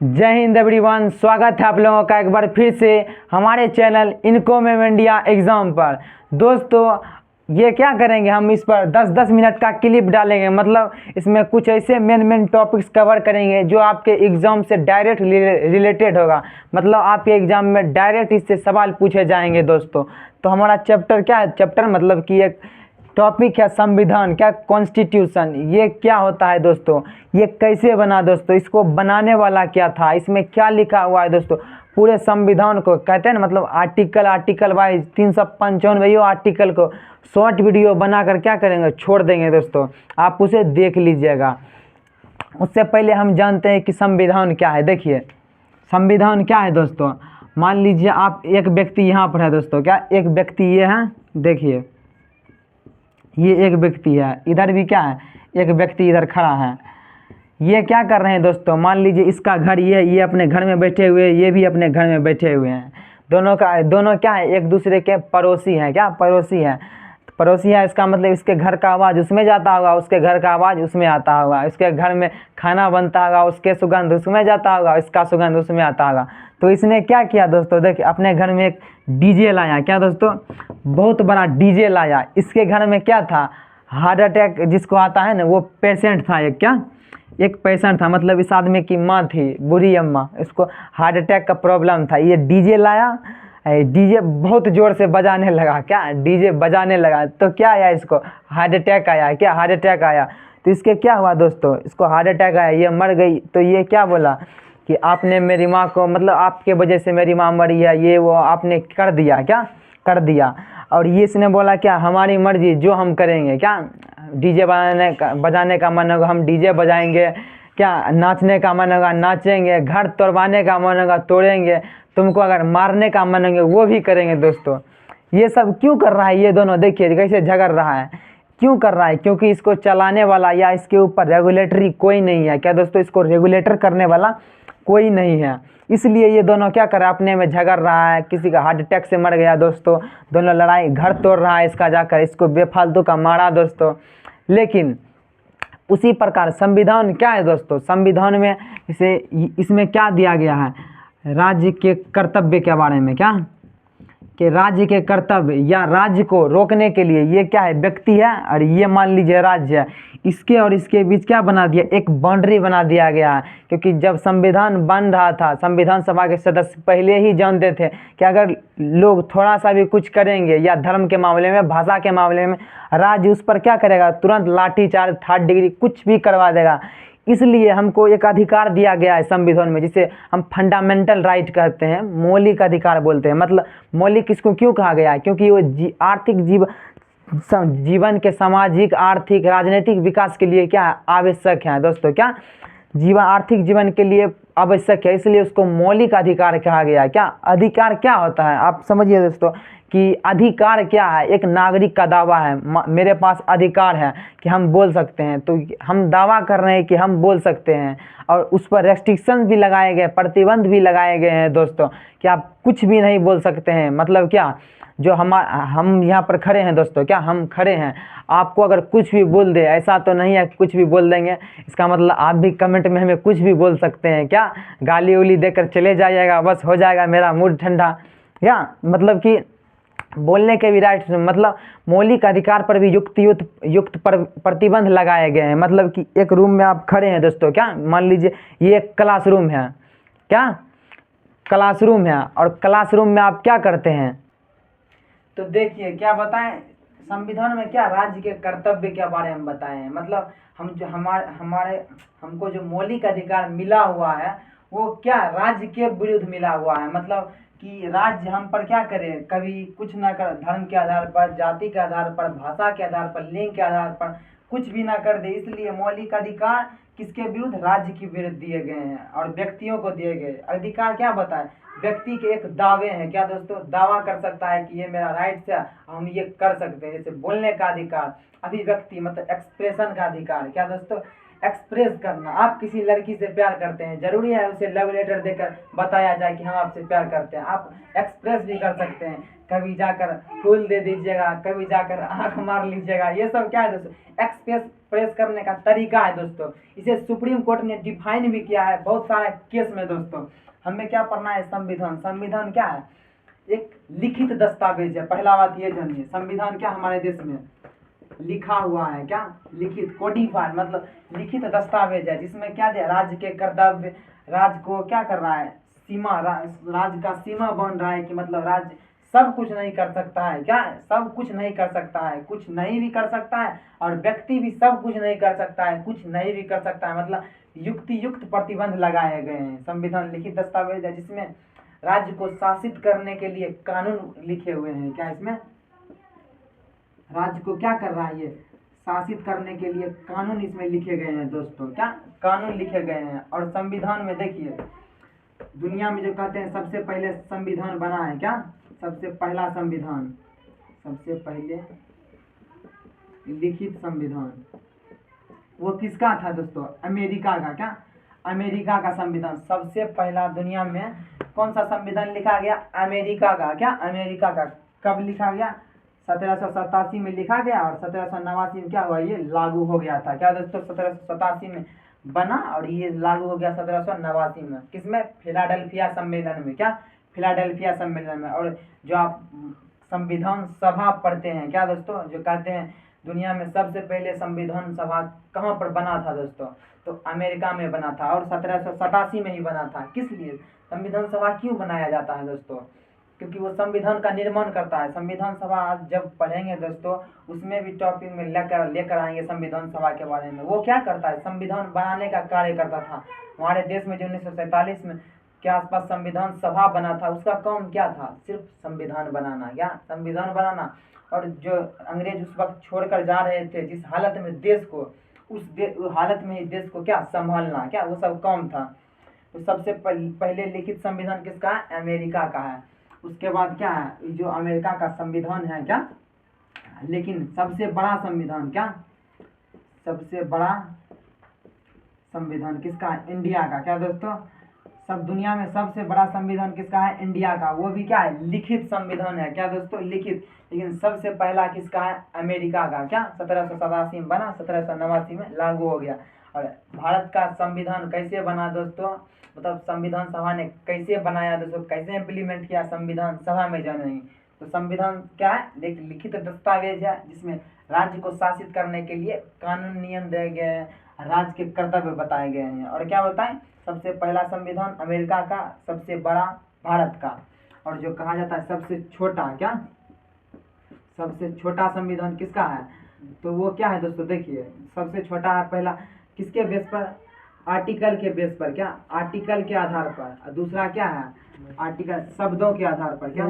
जय हिंद एवरीवन, स्वागत है आप लोगों का एक बार फिर से हमारे चैनल इनकम इंडिया एग्ज़ाम पर। दोस्तों ये क्या करेंगे, हम इस पर 10-10 मिनट का क्लिप डालेंगे। मतलब इसमें कुछ ऐसे मेन टॉपिक्स कवर करेंगे जो आपके एग्ज़ाम से डायरेक्ट रिलेटेड होगा। मतलब आपके एग्ज़ाम में डायरेक्ट इससे सवाल पूछे जाएंगे दोस्तों। तो हमारा चैप्टर क्या है, चैप्टर मतलब कि एक टॉपिक है संविधान, क्या कॉन्स्टिट्यूशन। ये क्या होता है दोस्तों, ये कैसे बना दोस्तों, इसको बनाने वाला क्या था, इसमें क्या लिखा हुआ है दोस्तों। पूरे संविधान को कहते हैं ना, मतलब आर्टिकल वाइज 355 आर्टिकल को शॉर्ट वीडियो बनाकर क्या करेंगे, छोड़ देंगे दोस्तों। आप उसे देख लीजिएगा। उससे पहले हम जानते हैं कि संविधान क्या है। देखिए संविधान क्या है दोस्तों। मान लीजिए आप एक व्यक्ति यहाँ पर है दोस्तों, क्या एक व्यक्ति ये है, देखिए ये एक व्यक्ति है, इधर भी क्या है, एक व्यक्ति इधर खड़ा है। ये क्या कर रहे हैं दोस्तों, मान लीजिए इसका घर ये अपने घर में बैठे हुए, ये भी अपने घर में बैठे हुए हैं। दोनों क्या है, एक दूसरे के पड़ोसी हैं। क्या पड़ोसी है, पड़ोसी है, इसका मतलब इसके घर का आवाज़ उसमें जाता होगा, उसके घर का आवाज़ उसमें आता होगा। इसके घर में खाना बनता होगा, उसके सुगंध उसमें जाता होगा, इसका सुगंध उसमें आता होगा। तो इसने क्या किया दोस्तों, देखिए अपने घर में एक डीजे लाया। क्या दोस्तों, बहुत बड़ा डीजे लाया। इसके घर में क्या था, हार्ट अटैक जिसको आता है ना, वो पेशेंट था एक। क्या, एक पेशेंट था, मतलब इस आदमी की माँ थी, बूढ़ी अम्मा, इसको हार्ट अटैक का प्रॉब्लम था। ये डीजे लाया, डीजे बहुत ज़ोर से बजाने लगा। क्या, डीजे बजाने लगा तो क्या आया, इसको हार्ट अटैक आया। क्या, हार्ट अटैक आया। तो इसके क्या हुआ दोस्तों, इसको हार्ट अटैक आया, ये मर गई। तो ये क्या बोला कि आपने मेरी माँ को, मतलब आपके वजह से मेरी माँ मरी है, ये वो आपने कर दिया। क्या कर दिया। और ये इसने बोला क्या, हमारी मर्जी जो हम करेंगे। क्या, डीजे बजाने का मन होगा हम डीजे बजाएंगे, क्या नाचने का मन होगा नाचेंगे, घर तोड़वाने का मन होगा तोड़ेंगे, तुमको अगर मारने का मन होगा वो भी करेंगे दोस्तों। ये सब क्यों कर रहा है ये दोनों, देखिए कैसे झगड़ रहा है। क्यों कर रहा है, क्योंकि इसको चलाने वाला या इसके ऊपर रेगुलेटरी कोई नहीं है। क्या दोस्तों, इसको रेगुलेटर करने वाला कोई नहीं है, इसलिए ये दोनों क्या कर रहा है, अपने में झगड़ रहा है। किसी का हार्ट अटैक से मर गया दोस्तों, दोनों लड़ाई, घर तोड़ रहा है इसका जाकर, इसको बेफालतू का मारा दोस्तों। लेकिन उसी प्रकार संविधान क्या है दोस्तों, संविधान में इसमें क्या दिया गया है, राज्य के कर्तव्य के बारे में। क्या, कि राज्य के कर्तव्य या राज्य को रोकने के लिए ये क्या है, व्यक्ति है, और ये मान लीजिए राज्य है। इसके और इसके बीच क्या बना दिया, एक बाउंड्री बना दिया गया है। क्योंकि जब संविधान बन रहा था, संविधान सभा के सदस्य पहले ही जानते थे कि अगर लोग थोड़ा सा भी कुछ करेंगे या धर्म के मामले में, भाषा के मामले में, राज्य उस पर क्या करेगा, तुरंत लाठीचार्ज, 3rd डिग्री कुछ भी करवा देगा। इसलिए हमको एक अधिकार दिया गया है संविधान में, जिसे हम फंडामेंटल राइट कहते हैं, मौलिक अधिकार बोलते हैं। मतलब मौलिक इसको क्यों कहा गया है, क्योंकि वो आर्थिक जीवन के सामाजिक, आर्थिक, राजनीतिक विकास के लिए क्या आवश्यक है दोस्तों। क्या, आर्थिक जीवन के लिए आवश्यक है, इसलिए उसको मौलिक अधिकार कहा गया है। क्या, अधिकार क्या होता है आप समझिए दोस्तों, कि अधिकार क्या है, एक नागरिक का दावा है, मेरे पास अधिकार है कि हम बोल सकते हैं। तो हम दावा कर रहे हैं कि हम बोल सकते हैं, और उस पर रेस्ट्रिक्शन भी लगाए गए, प्रतिबंध भी लगाए गए हैं दोस्तों, कि आप कुछ भी नहीं बोल सकते हैं। मतलब क्या, जो हम यहाँ पर खड़े हैं दोस्तों, क्या हम खड़े हैं, आपको अगर कुछ भी बोल दे, ऐसा तो नहीं है कुछ भी बोल देंगे, इसका मतलब आप भी कमेंट में हमें कुछ भी बोल सकते हैं। क्या, गाली उली देकर चले जाइएगा, बस हो जाएगा मेरा मूड ठंडा। क्या मतलब कि बोलने के भी राइट, मतलब मौलिक अधिकार पर भी युक्त प्रतिबंध लगाए गए हैं। मतलब कि एक रूम में आप खड़े हैं दोस्तों, क्या मान लीजिए ये एक क्लासरूम है। क्या, क्लासरूम है, और क्लासरूम में आप क्या करते हैं, तो देखिए क्या बताएं, संविधान में क्या राज्य के कर्तव्य के बारे में बताए हैं। मतलब हम जो हमारे हमको जो मौलिक अधिकार मिला हुआ है, वो क्या राज्य के विरुद्ध मिला हुआ है। मतलब कि राज्य हम पर क्या करे, कभी कुछ ना कर, धर्म के आधार पर, जाति के आधार पर, भाषा के आधार पर, लिंग के आधार पर कुछ भी ना कर दे। इसलिए मौलिक अधिकार किसके विरुद्ध, राज्य के विरुद्ध दिए गए हैं, और व्यक्तियों को दिए गए अधिकार क्या बताए, व्यक्ति के एक दावे हैं। क्या दोस्तों, दावा कर सकता है कि ये मेरा राइट्स है, हम ये कर सकते हैं। जैसे बोलने का अधिकार, अभिव्यक्ति मतलब एक्सप्रेशन का अधिकार। क्या दोस्तों, एक्सप्रेस करना। आप किसी लड़की से प्यार करते हैं, जरूरी है उसे लव लेटर देकर बताया जाए कि हम आपसे प्यार करते हैं, आप एक्सप्रेस भी कर सकते हैं। कभी जाकर फूल दे दीजिएगा, कभी जाकर आंख मार लीजिएगा। ये सब क्या है दोस्तों, एक्सप्रेस करने का तरीका है दोस्तों। इसे सुप्रीम कोर्ट ने डिफाइन भी किया है बहुत सारे केस में दोस्तों। हमें क्या पढ़ना है, संविधान। संविधान क्या है, एक लिखित दस्तावेज है। पहला बात ये जानिए, संविधान क्या हमारे देश में लिखा हुआ है, क्या लिखित, कोडिफाइड, मतलब लिखित दस्तावेज है, जिसमें क्या दिया, राज्य के कर्तव्य, राज्य को क्या कर रहा है, सीमा, राज्य का सीमा बन रहा है कि मतलब राज्य सब कुछ नहीं कर सकता है, क्या सब कुछ नहीं कर सकता है, कुछ नहीं भी कर सकता है, और व्यक्ति भी सब कुछ नहीं कर सकता है, कुछ नहीं भी कर सकता है, मतलब युक्ति युक्त प्रतिबंध लगाए गए हैं। संविधान लिखित दस्तावेज है जिसमें राज्य को शासित करने के लिए कानून लिखे हुए हैं। क्या इसमें राज्य को क्या कर रहा है, ये शासित करने के लिए कानून इसमें लिखे गए हैं दोस्तों। क्या कानून लिखे गए हैं। और संविधान में देखिए, दुनिया में जो कहते हैं सबसे पहले संविधान बना है, क्या सबसे पहला संविधान, सबसे पहले लिखित संविधान वो किसका था दोस्तों, अमेरिका का। क्या अमेरिका का संविधान सबसे पहला दुनिया में कौन सा संविधान लिखा गया, अमेरिका का। क्या अमेरिका का कब लिखा गया, 1787 में लिखा गया, और 1789 में क्या हुआ, ये लागू हो गया था। क्या दोस्तों, 1787 में बना और ये लागू हो गया 1789 में। किसमें, फिलाडेल्फिया सम्मेलन में। क्या फिलाडेल्फिया सम्मेलन में। और जो आप संविधान सभा पढ़ते हैं, क्या दोस्तों, जो कहते हैं दुनिया में सबसे पहले संविधान सभा कहाँ पर बना था दोस्तों, तो अमेरिका में बना था, और 1787 में ही बना था। किस लिए संविधान सभा क्यों बनाया जाता है दोस्तों, क्योंकि वो संविधान का निर्माण करता है। संविधान सभा आज जब पढ़ेंगे दोस्तों, उसमें भी टॉपिक में लेकर आएंगे संविधान सभा के बारे में। वो क्या करता है, संविधान बनाने का कार्य करता था। हमारे देश में जो 1947 में के आसपास संविधान सभा बना था, उसका काम क्या था, सिर्फ संविधान बनाना। क्या संविधान बनाना। और जो अंग्रेज उस वक्त छोड़कर जा रहे थे, जिस हालत में देश को, उस हालत में ही देश को क्या संभालना, क्या वो सब काम था। तो सबसे पहले लिखित संविधान किसका है, अमेरिका का है। उसके बाद क्या है, जो अमेरिका का संविधान है, क्या लेकिन सबसे बड़ा संविधान, क्या सबसे बड़ा संविधान किसका है, इंडिया का। क्या दोस्तों, सब दुनिया में सबसे बड़ा संविधान किसका है, इंडिया का। वो भी क्या है, लिखित संविधान है। क्या दोस्तों, लिखित। लेकिन सबसे पहला किसका है, अमेरिका का। क्या 1787 में बना, 1789 में लागू हो गया। और भारत का संविधान कैसे बना दोस्तों, मतलब संविधान सभा ने कैसे बनाया दोस्तों, कैसे इम्प्लीमेंट किया संविधान सभा में जानेंगे। तो संविधान क्या है, लिखित दस्तावेज है जिसमें राज्य को शासित करने के लिए कानून नियम दिए गए हैं, राज्य के कर्तव्य बताए गए हैं। और क्या बताएं, सबसे पहला संविधान अमेरिका का, सबसे बड़ा भारत का। और जो कहा जाता है सबसे छोटा, क्या सबसे छोटा संविधान किसका है, तो वो क्या है दोस्तों, देखिए सबसे छोटा है पहला, किसके बेस पर, आर्टिकल के बेस पर। क्या आर्टिकल के आधार पर। और दूसरा क्या है, आर्टिकल शब्दों के आधार पर। क्या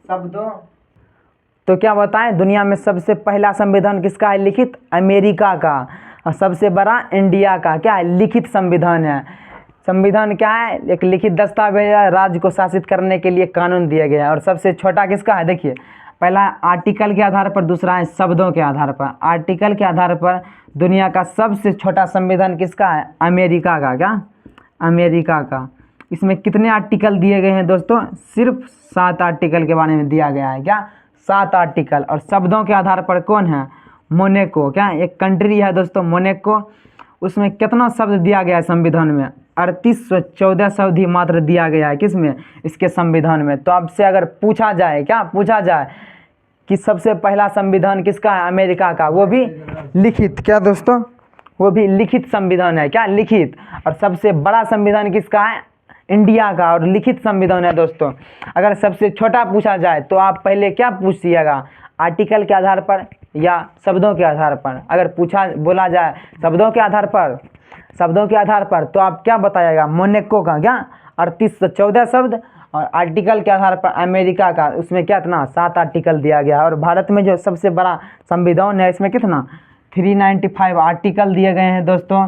शब्दों। तो क्या बताएं, दुनिया में सबसे पहला संविधान किसका है, लिखित, अमेरिका का। और सबसे बड़ा इंडिया का। क्या है, लिखित संविधान है। संविधान क्या है, एक लिखित दस्तावेज है, राज्य को शासित करने के लिए कानून दिया गया है। और सबसे छोटा किसका है, देखिए पहला आर्टिकल के आधार पर, दूसरा है शब्दों के आधार पर। आर्टिकल के आधार पर दुनिया का सबसे छोटा संविधान किसका है, अमेरिका का। क्या अमेरिका का। इसमें कितने आर्टिकल दिए गए हैं दोस्तों, सिर्फ 7 आर्टिकल के बारे में दिया गया है। क्या 7 आर्टिकल। और शब्दों के आधार पर कौन है, मोनेको। क्या एक कंट्री है दोस्तों, मोनेको। उसमें कितना शब्द दिया गया है संविधान में, 3814 शब्द ही मात्र दिया गया है। किसमें, इसके संविधान में। तो आपसे अगर पूछा जाए, क्या पूछा जाए कि सबसे पहला संविधान किसका है, अमेरिका का, वो भी लिखित। क्या दोस्तों, वो भी लिखित संविधान है। क्या लिखित। और सबसे बड़ा संविधान किसका है, इंडिया का, और लिखित संविधान है दोस्तों। अगर सबसे छोटा पूछा जाए तो आप पहले क्या पूछिएगा, आर्टिकल के आधार पर या शब्दों के आधार पर। अगर बोला जाए शब्दों के आधार पर, शब्दों के आधार पर, तो आप क्या बताइएगा, मोनेको का। क्या 3814 शब्द। और आर्टिकल के आधार पर अमेरिका का, उसमें क्या इतना 7 आर्टिकल दिया गया। और भारत में जो सबसे बड़ा संविधान है, इसमें कितना 395 आर्टिकल दिए गए हैं दोस्तों।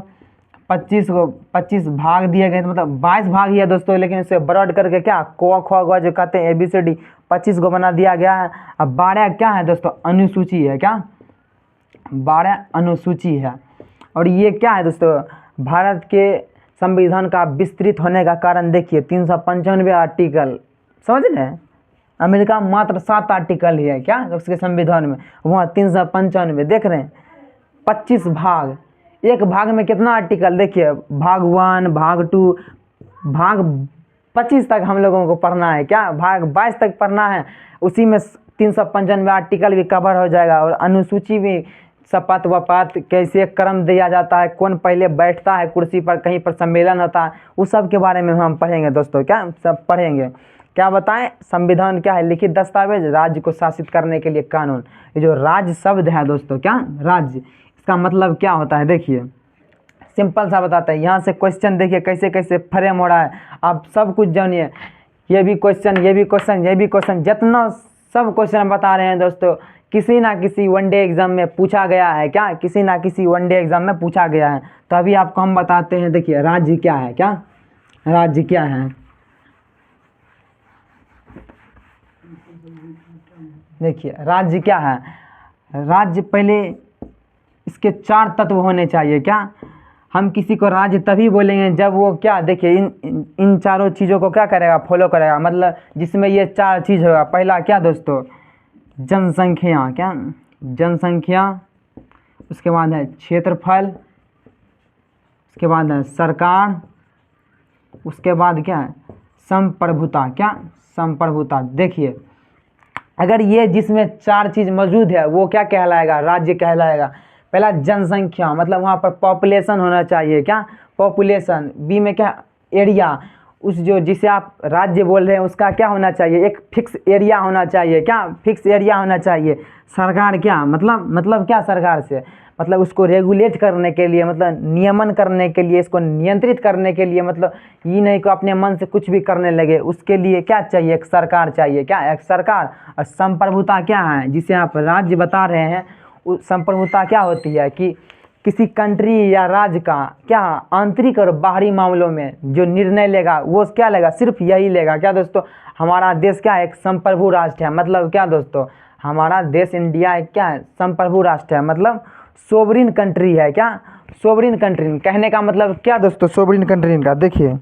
25 भाग दिए गए, मतलब 22 भाग ही है दोस्तों, लेकिन इसे ब्रॉड करके क्या क ख ग जो कहते हैं ABCD 25 को बना दिया गया है। अब 12 क्या है दोस्तों, अनुसूची है। क्या 12 अनुसूची है। और ये क्या है दोस्तों, भारत के संविधान का विस्तृत होने का कारण देखिए 395 आर्टिकल, समझ रहे हैं। अमेरिका में मात्र 7 आर्टिकल ही है क्या उसके संविधान में, वहाँ 395, देख रहे हैं 25 भाग, एक भाग में कितना आर्टिकल देखिए, भाग 1, भाग 2, भाग 25 तक हम लोगों को पढ़ना है क्या, भाग 22 तक पढ़ना है, उसी में 395 आर्टिकल भी कवर हो जाएगा। और अनुसूची भी, शपथ वपथ कैसे क्रम दिया जाता है, कौन पहले बैठता है कुर्सी पर, कहीं पर सम्मेलन होता है, उस सब के बारे में हम पढ़ेंगे दोस्तों, क्या सब पढ़ेंगे। क्या बताएं, संविधान क्या है, लिखित दस्तावेज, राज्य को शासित करने के लिए कानून। ये जो राज्य शब्द है दोस्तों, क्या राज्य, इसका मतलब क्या होता है, देखिए सिंपल सा बताते हैं। यहाँ से क्वेश्चन देखिए कैसे कैसे फ्रेम हो रहा है, आप सब कुछ जानिए। ये भी क्वेश्चन, ये भी क्वेश्चन, ये भी क्वेश्चन, जितना सब क्वेश्चन बता रहे हैं दोस्तों, किसी ना किसी वनडे एग्जाम में पूछा गया है क्या, किसी ना किसी वनडे एग्जाम में पूछा गया है। तो अभी आपको हम बताते हैं, देखिए राज्य क्या है, क्या राज्य क्या है। देखिए राज्य क्या है, राज्य पहले इसके 4 तत्व होने चाहिए क्या। हम किसी को राज्य तभी बोलेंगे जब वो क्या, देखिए इन चारों चीज़ों को क्या करेगा, फॉलो करेगा, मतलब जिसमें ये 4 चीज़ होगा। पहला क्या दोस्तों, जनसंख्या, क्या जनसंख्या, उसके बाद है क्षेत्रफल, उसके बाद है सरकार, उसके बाद क्या है संप्रभुता, क्या संप्रभुता। देखिए अगर ये जिसमें 4 चीज़ मौजूद है वो क्या कहलाएगा, राज्य कहलाएगा। पहला जनसंख्या, मतलब वहाँ पर पॉपुलेशन होना चाहिए, क्या पॉपुलेशन। बी में क्या एरिया, उस जो जिसे आप राज्य बोल रहे हैं उसका क्या होना चाहिए, एक फिक्स एरिया होना चाहिए, क्या फिक्स एरिया होना चाहिए। सरकार क्या मतलब क्या सरकार से, मतलब उसको रेगुलेट करने के लिए, मतलब नियमन करने के लिए, इसको नियंत्रित करने के लिए, मतलब ये नहीं कि अपने मन से कुछ भी करने लगे, उसके लिए क्या चाहिए, एक सरकार चाहिए, क्या एक सरकार। और संप्रभुता क्या है, जिसे आप राज्य बता रहे हैं, उस संप्रभुता क्या होती है कि किसी कंट्री या राज्य का क्या आंतरिक और बाहरी मामलों में जो निर्णय लेगा वो क्या लेगा, सिर्फ यही लेगा। क्या दोस्तों, हमारा देश क्या है, एक संप्रभु राष्ट्र है। मतलब क्या दोस्तों, हमारा देश इंडिया एक क्या है, संप्रभु राष्ट्र है, मतलब सोवरिन कंट्री है। क्या सोवरिन कंट्री कहने का मतलब क्या दोस्तों, सोवरिन कंट्री का देखिए,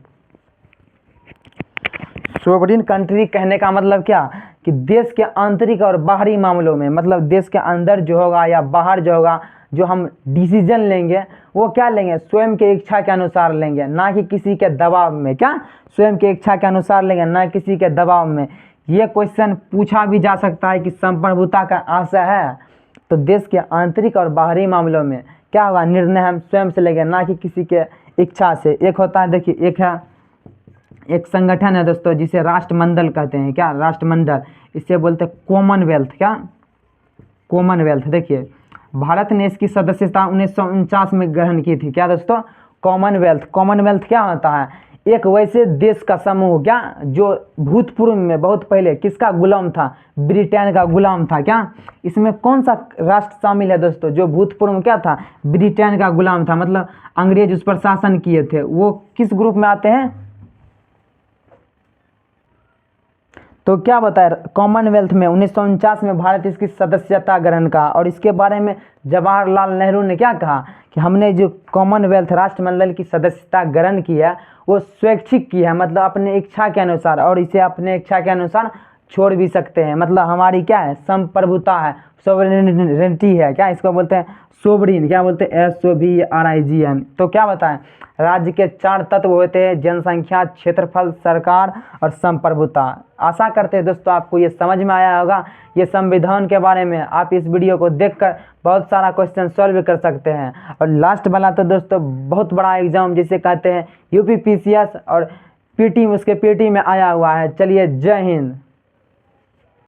सोवरिन कंट्री कहने का मतलब क्या कि देश के आंतरिक और बाहरी मामलों में, मतलब देश के अंदर जो होगा या बाहर जो होगा, जो हम डिसीजन लेंगे वो क्या लेंगे, स्वयं के इच्छा के अनुसार लेंगे, ना कि किसी के दबाव में। क्या स्वयं के इच्छा के अनुसार लेंगे, ना किसी के दबाव में। ये क्वेश्चन पूछा भी जा सकता है कि संप्रभुता का आशय है तो देश के आंतरिक और बाहरी मामलों में क्या होगा, निर्णय हम स्वयं से लेंगे, ना कि किसी के इच्छा से। एक होता है, देखिए एक है, एक संगठन है दोस्तों जिसे राष्ट्रमंडल कहते हैं। क्या राष्ट्रमंडल, इसे बोलते हैं कॉमनवेल्थ। क्या कॉमनवेल्थ। देखिए भारत ने इसकी सदस्यता 1949 में ग्रहण की थी। क्या दोस्तों, कॉमनवेल्थ। कॉमनवेल्थ क्या होता है, एक वैसे देश का समूह क्या जो भूतपूर्व में बहुत पहले किसका गुलाम था, ब्रिटेन का गुलाम था। क्या इसमें कौन सा राष्ट्र शामिल है दोस्तों, जो भूतपूर्व में क्या था, ब्रिटेन का गुलाम था, मतलब अंग्रेज उस पर शासन किए थे, वो किस ग्रुप में आते हैं। तो क्या बताया, कॉमनवेल्थ में 1949 में भारत इसकी सदस्यता ग्रहण का। और इसके बारे में जवाहरलाल नेहरू ने क्या कहा कि हमने जो कॉमनवेल्थ राष्ट्रमंडल की सदस्यता ग्रहण की है वो स्वैच्छिक की है, मतलब अपने इच्छा के अनुसार, और इसे अपने इच्छा के अनुसार छोड़ भी सकते हैं। मतलब हमारी क्या है, संप्रभुता है, सोवरेनिटी है। क्या इसको बोलते हैं सोवरीन, क्या बोलते हैं SOVRIGN। तो क्या बताएं, राज्य के 4 तत्व होते हैं, जनसंख्या, क्षेत्रफल, सरकार और संप्रभुता। आशा करते हैं दोस्तों आपको ये समझ में आया होगा। ये संविधान के बारे में आप इस वीडियो को देखकर बहुत सारा क्वेश्चन सॉल्व कर सकते हैं। और लास्ट वाला तो दोस्तों बहुत बड़ा एग्जाम जिसे कहते हैं UP PCS और PT, उसके PT में आया हुआ है। चलिए जय हिंद।